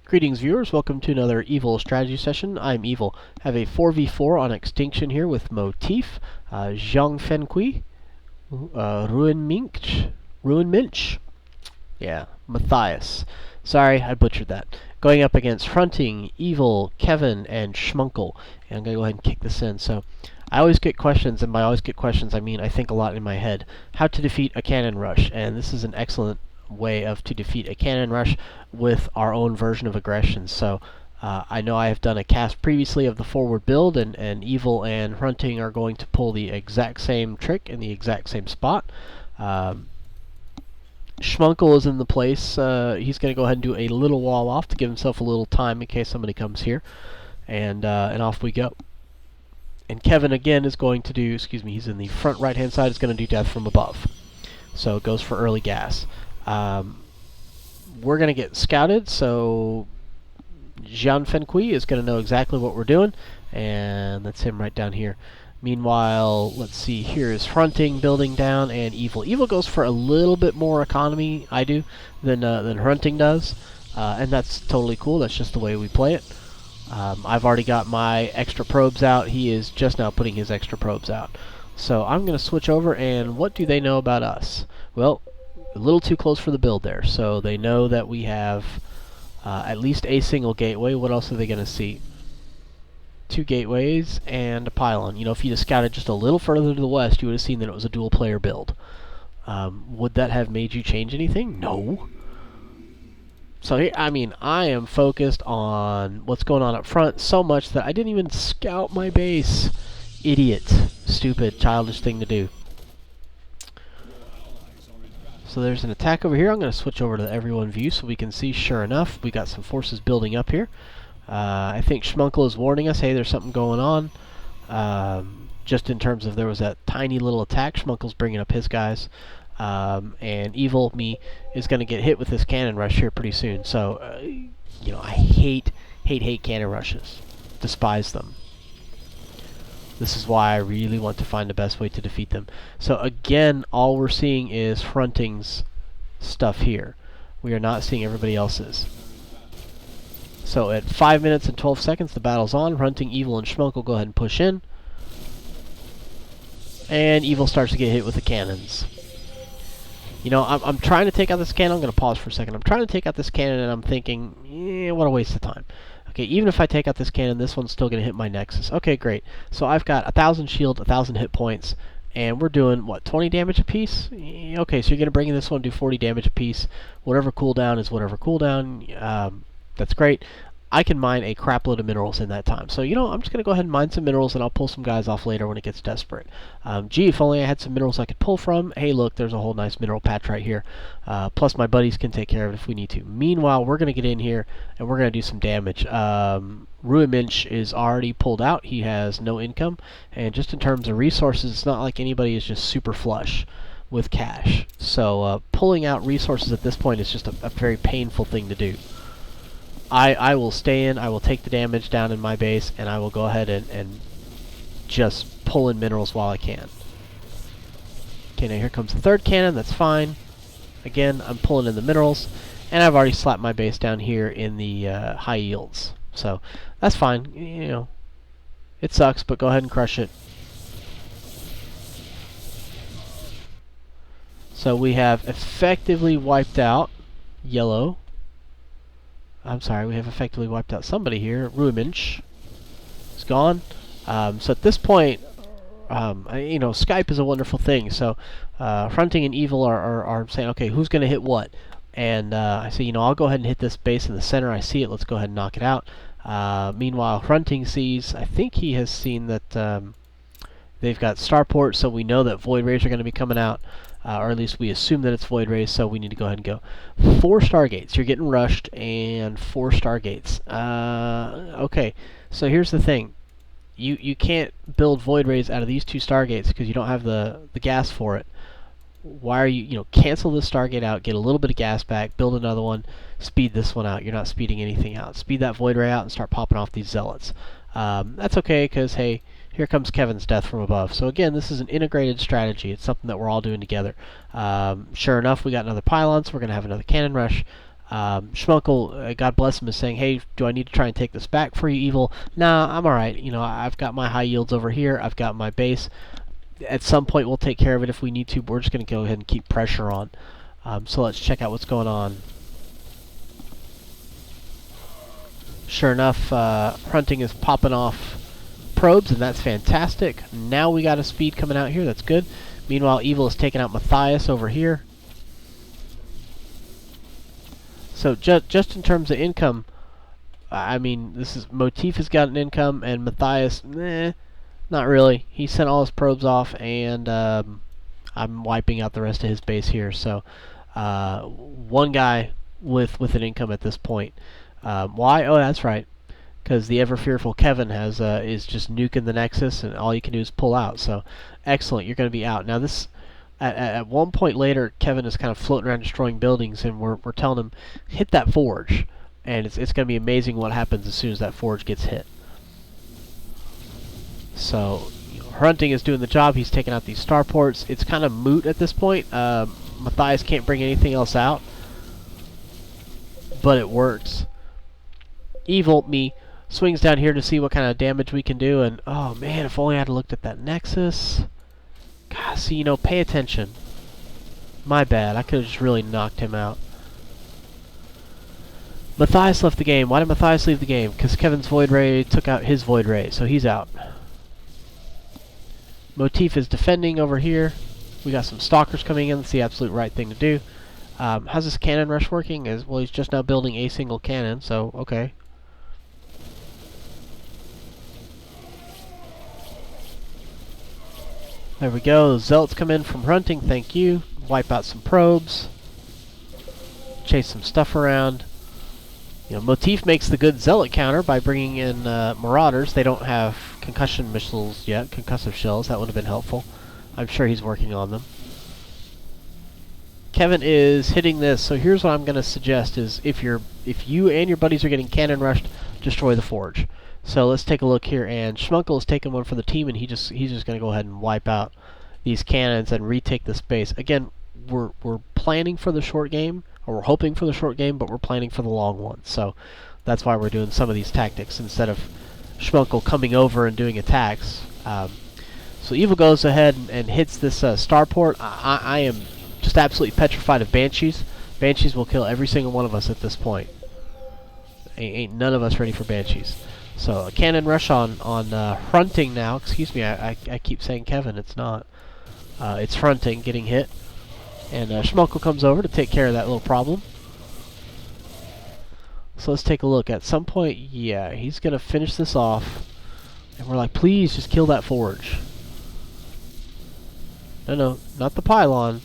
Greetings viewers, welcome to another Evil strategy session. I'm Evil. I have a 4v4 on Extinction here with Motif, Zhang Fenqui, Ruin Minch, yeah, Matthias. Sorry, I butchered that. Going up against Fronting, Evil, Kevin, and Schmunkel. And I'm going to go ahead and kick this in. So, I always get questions, and by always get questions, I mean I think a lot in my head. How to defeat a cannon rush, and this is an excellent way to defeat a cannon rush with our own version of aggression. So I know I have done a cast previously of the forward build, and Evil and Hunting are going to pull the exact same trick in the exact same spot. Schmunkel is in the place. He's going to go ahead and do a little wall off to give himself a little time in case somebody comes here, and off we go. And Kevin again is going to do, he's in the front right hand side, is going to do death from above. So it goes for early gas. We're going to get scouted, so Jean Fenqui is going to know exactly what we're doing, and that's him right down here. Meanwhile, let's see, here is Fronting building down, and Evil. Evil goes for a little bit more economy, I do, than Hunting does, and that's totally cool. That's just the way we play it. I've already got my extra probes out. He is just now putting his extra probes out. So I'm going to switch over, and what do they know about us? Well, a little too close for the build there. So they know that we have at least a single gateway. What else are they going to see? 2 gateways and a pylon. You know, if you'd have scouted just a little further to the west, you would have seen that it was a dual player build. Would that have made you change anything? No. So here, I mean, I am focused on what's going on up front so much that I didn't even scout my base. Idiot. Stupid, childish thing to do. So there's an attack over here. I'm going to switch over to the everyone view so we can see, sure enough, we got some forces building up here. I think Schmunkel is warning us, hey, there's something going on. Just in terms of there was that tiny little attack, Schmunkel's bringing up his guys. And Evil, me, is going to get hit with this cannon rush here pretty soon. So, you know, I hate cannon rushes. Despise them. This is why I really want to find the best way to defeat them. So again, all we're seeing is Fronting's stuff here. We are not seeing everybody else's. So at 5 minutes and 12 seconds, the battle's on. Hunting, Evil, and Schmunkel go ahead and push in. And Evil starts to get hit with the cannons. You know, I'm trying to take out this cannon. I'm going to pause for a second. I'm trying to take out this cannon, and I'm thinking, what a waste of time. Okay, even if I take out this cannon, this one's still going to hit my nexus. Okay, great. So I've got 1,000 shield, 1,000 hit points, and we're doing, what, 20 damage apiece? Okay, so you're going to bring in this one, do 40 damage apiece. Whatever cooldown is whatever cooldown. That's great. I can mine a crap load of minerals in that time. So, you know, I'm just going to go ahead and mine some minerals, and I'll pull some guys off later when it gets desperate. Gee, if only I had some minerals I could pull from. Hey, look, there's a whole nice mineral patch right here. Plus, my buddies can take care of it if we need to. Meanwhile, we're going to get in here, and we're going to do some damage. Ruin Minch is already pulled out. He has no income. And just in terms of resources, it's not like anybody is just super flush with cash. So, pulling out resources at this point is just a very painful thing to do. I will stay in, I will take the damage down in my base, and I will go ahead and just pull in minerals while I can. Okay, now here comes the third cannon, that's fine. Again, I'm pulling in the minerals, and I've already slapped my base down here in the high yields. So, that's fine, you know. It sucks, but go ahead and crush it. So we have effectively wiped out yellow. I'm sorry, we have effectively wiped out somebody here. Ruinminch is gone. So at this point, you know, Skype is a wonderful thing. So Fronting and Evil are saying, okay, who's going to hit what? And I say, you know, I'll go ahead and hit this base in the center. I see it. Let's go ahead and knock it out. Meanwhile, Fronting sees, I think he has seen that they've got starport, so we know that Void Rays are going to be coming out. Or at least we assume that it's Void Rays, so we need to go ahead and go. 4 Stargates. You're getting rushed, and 4 Stargates. Okay, so here's the thing. You can't build Void Rays out of these 2 Stargates because you don't have the gas for it. Why are you, cancel this Stargate out, get a little bit of gas back, build another one, speed this one out. You're not speeding anything out. Speed that Void Ray out and start popping off these Zealots. That's okay, because, hey, here comes Kevin's death from above. So again, this is an integrated strategy. It's something that we're all doing together. Sure enough, we got another pylon, so we're going to have another cannon rush. Schmunkel, God bless him, is saying, hey, do I need to try and take this back for you, Evil? Nah, I'm alright. You know, I've got my high yields over here. I've got my base. At some point, we'll take care of it if we need to, but we're just going to go ahead and keep pressure on. So let's check out what's going on. Sure enough, Hunting is popping off probes, and that's fantastic. Now we got a speed coming out here. That's good. Meanwhile, Evil is taking out Matthias over here. So just in terms of income, I mean, this is Motif has got an income, and Matthias, not really. He sent all his probes off, and I'm wiping out the rest of his base here. So one guy with an income at this point. Why? Oh, that's right. Because the ever-fearful Kevin has is just nuking the Nexus, and all you can do is pull out. So, excellent. You're going to be out. Now, this at one point later, Kevin is kind of floating around destroying buildings, and we're telling him, hit that forge. And it's going to be amazing what happens as soon as that forge gets hit. So, Hunting is doing the job. He's taking out these starports. It's kind of moot at this point. Matthias can't bring anything else out. But it works. Evil, me, swings down here to see what kind of damage we can do, and oh man, if only I had looked at that Nexus. God, see, you know, pay attention. My bad, I could have just really knocked him out. Matthias left the game. Why did Matthias leave the game? Because Kevin's Void Ray took out his Void Ray, so he's out. Motif is defending over here. We got some stalkers coming in. That's the absolute right thing to do. How's this cannon rush working? Well, he's just now building a single cannon, so okay. There we go. Zealots come in from Hunting. Thank you. Wipe out some probes. Chase some stuff around. You know, Motif makes the good Zealot counter by bringing in Marauders. They don't have concussion missiles yet, concussive shells. That would have been helpful. I'm sure he's working on them. Kevin is hitting this. So here's what I'm going to suggest: is if you and your buddies are getting cannon rushed, destroy the forge. So let's take a look here, and Schmunkel is taking one for the team, and he's just going to go ahead and wipe out these cannons and retake the space. Again, we're planning for the short game, or we're hoping for the short game, but we're planning for the long one. So that's why we're doing some of these tactics instead of Schmunkel coming over and doing attacks. So Evil goes ahead and hits this starport. I am just absolutely petrified of Banshees. Banshees will kill every single one of us at this point. Ain't none of us ready for Banshees. So a cannon rush on Hunting now. Excuse me, I keep saying Kevin. It's not. It's Hunting getting hit. And Schmunkel comes over to take care of that little problem. So let's take a look. At some point, yeah, he's going to finish this off. And we're like, please, just kill that forge. No, not the pylon.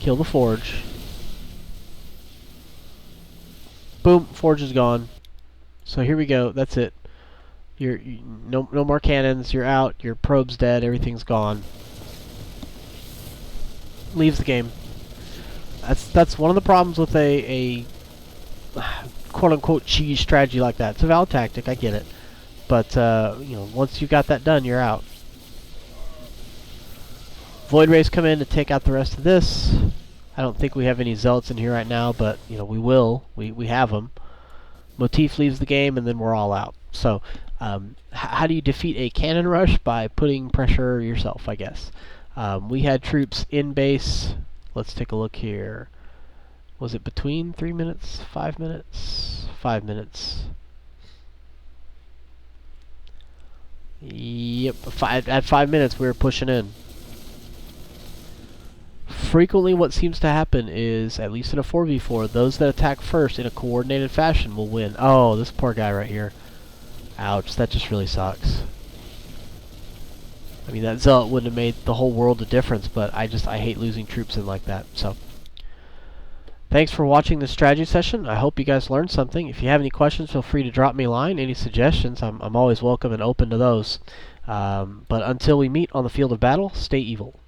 Kill the forge. Boom, forge is gone. So here we go. That's it. No more cannons. You're out. Your probe's dead. Everything's gone. Leaves the game. That's one of the problems with a quote-unquote cheese strategy like that. It's a valid tactic. I get it. But you know, once you've got that done, you're out. Void Rays come in to take out the rest of this. I don't think we have any Zealots in here right now, but you know, we will. We have them. Motif leaves the game, and then we're all out. So, how do you defeat a cannon rush? By putting pressure yourself, I guess. We had troops in base. Let's take a look here. Was it between 3 minutes, 5 minutes? 5 minutes. Yep, at 5 minutes we were pushing in. Frequently what seems to happen is, at least in a 4v4, those that attack first in a coordinated fashion will win. Oh, this poor guy right here. Ouch, that just really sucks. I mean, that Zealot wouldn't have made the whole world of difference, but I hate losing troops in like that. So, thanks for watching this strategy session. I hope you guys learned something. If you have any questions, feel free to drop me a line. Any suggestions, I'm always welcome and open to those. But until we meet on the field of battle, stay evil.